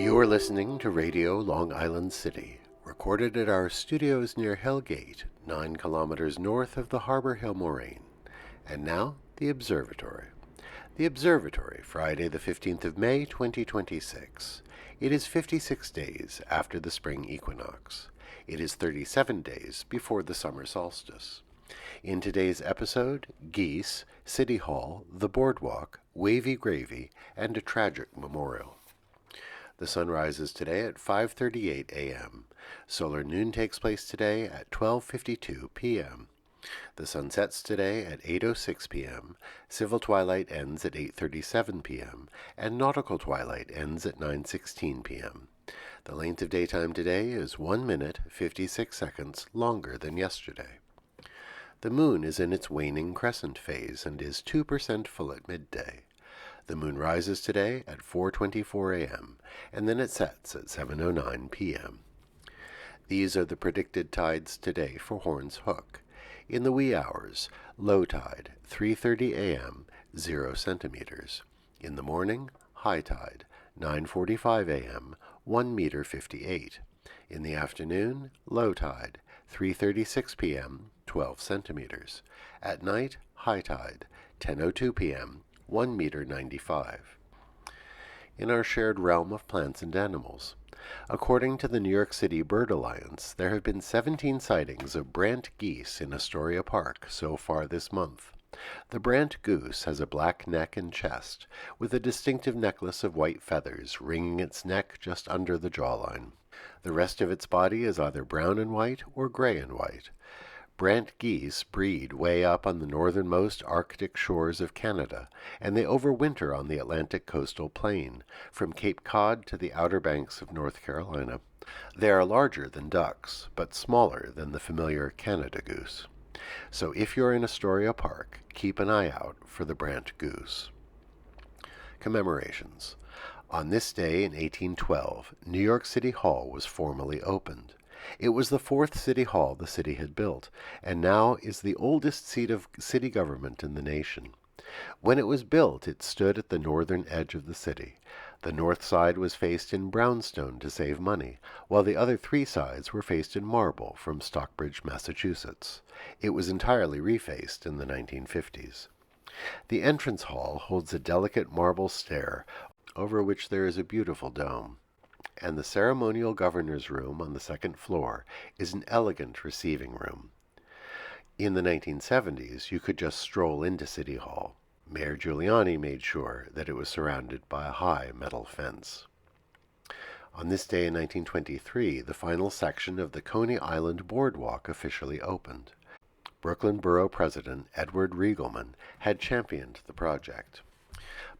You're listening to Radio Long Island City, recorded at our studios near Hell Gate, 9 kilometers north of the Harbor Hill Moraine. And now, the Observatory. The Observatory, Friday the 15th of May, 2026. It is 56 days after the spring equinox. It is 37 days before the summer solstice. In today's episode, geese, City Hall, the boardwalk, wavy gravy, and a tragic memorial. The sun rises today at 5:38 a.m. Solar noon takes place today at 12:52 p.m. The sun sets today at 8:06 p.m. Civil twilight ends at 8:37 p.m. and nautical twilight ends at 9:16 p.m. The length of daytime today is 1 minute 56 seconds longer than yesterday. The moon is in its waning crescent phase and is 2% full at midday. The moon rises today at 4:24 a.m., and then it sets at 7:09 p.m. These are the predicted tides today for Horns Hook. In the wee hours, low tide, 3:30 a.m., 0 centimeters. In the morning, high tide, 9:45 a.m., 1 meter 58. In the afternoon, low tide, 3:36 p.m., 12 centimeters. At night, high tide, 10:02 p.m., 1 meter 95. In our shared realm of plants and animals, according to the New York City Bird Alliance, there have been 17 sightings of brant geese in Astoria Park so far this month. The brant goose has a black neck and chest, with a distinctive necklace of white feathers ringing its neck just under the jawline. The rest of its body is either brown and white or gray and white. Brant geese breed way up on the northernmost Arctic shores of Canada, and they overwinter on the Atlantic coastal plain, from Cape Cod to the Outer Banks of North Carolina. They are larger than ducks, but smaller than the familiar Canada goose. So if you're in Astoria Park, keep an eye out for the brant goose. Commemorations. On this day in 1812, New York City Hall was formally opened. It was the fourth city hall the city had built, and now is the oldest seat of city government in the nation. When it was built, it stood at the northern edge of the city. The north side was faced in brownstone to save money, while the other three sides were faced in marble from Stockbridge, Massachusetts. It was entirely refaced in the 1950s. The entrance hall holds a delicate marble stair, over which there is a beautiful dome, and the ceremonial governor's room on the second floor is an elegant receiving room. In the 1970s, you could just stroll into City Hall. Mayor Giuliani made sure that it was surrounded by a high metal fence. On this day in 1923, the final section of the Coney Island Boardwalk officially opened. Brooklyn Borough President Edward Riegelman had championed the project.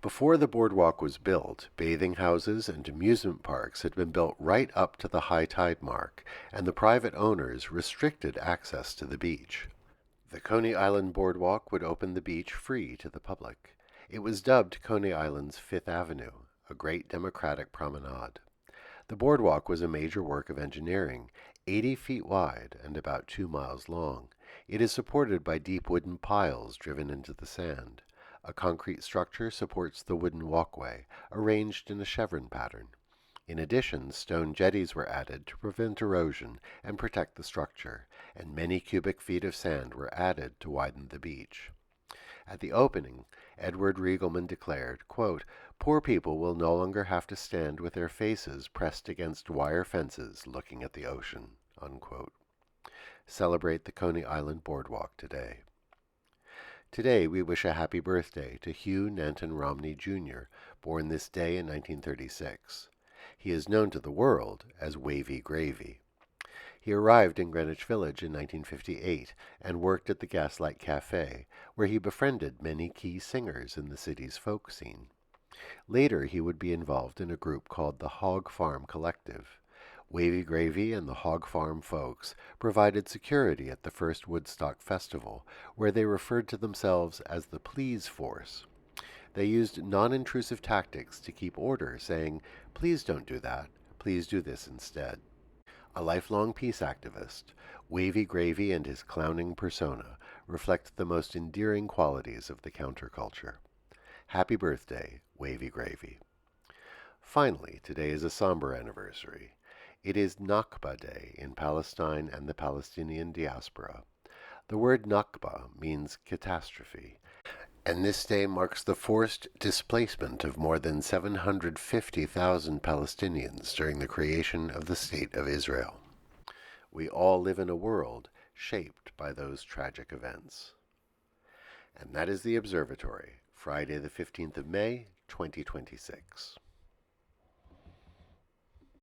Before the boardwalk was built, bathing houses and amusement parks had been built right up to the high tide mark, and the private owners restricted access to the beach. The Coney Island Boardwalk would open the beach free to the public. It was dubbed Coney Island's Fifth Avenue, a great democratic promenade. The boardwalk was a major work of engineering, 80 feet wide and about 2 miles long. It is supported by deep wooden piles driven into the sand. A concrete structure supports the wooden walkway, arranged in a chevron pattern. In addition, stone jetties were added to prevent erosion and protect the structure, and many cubic feet of sand were added to widen the beach. At the opening, Edward Riegelman declared, quote, "Poor people will no longer have to stand with their faces pressed against wire fences looking at the ocean," unquote. Celebrate the Coney Island Boardwalk today. Today we wish a happy birthday to Hugh Nanton Romney, Jr., born this day in 1936. He is known to the world as Wavy Gravy. He arrived in Greenwich Village in 1958 and worked at the Gaslight Cafe, where he befriended many key singers in the city's folk scene. Later he would be involved in a group called the Hog Farm Collective. Wavy Gravy and the Hog Farm folks provided security at the first Woodstock Festival, where they referred to themselves as the Please Force. They used non-intrusive tactics to keep order, saying, "Please don't do that, please do this instead." A lifelong peace activist, Wavy Gravy and his clowning persona reflect the most endearing qualities of the counterculture. Happy birthday, Wavy Gravy. Finally, today is a somber anniversary. It is Nakba Day in Palestine and the Palestinian diaspora. The word Nakba means catastrophe, and this day marks the forced displacement of more than 750,000 Palestinians during the creation of the State of Israel. We all live in a world shaped by those tragic events. And that is the Observatory, Friday the 15th of May, 2026.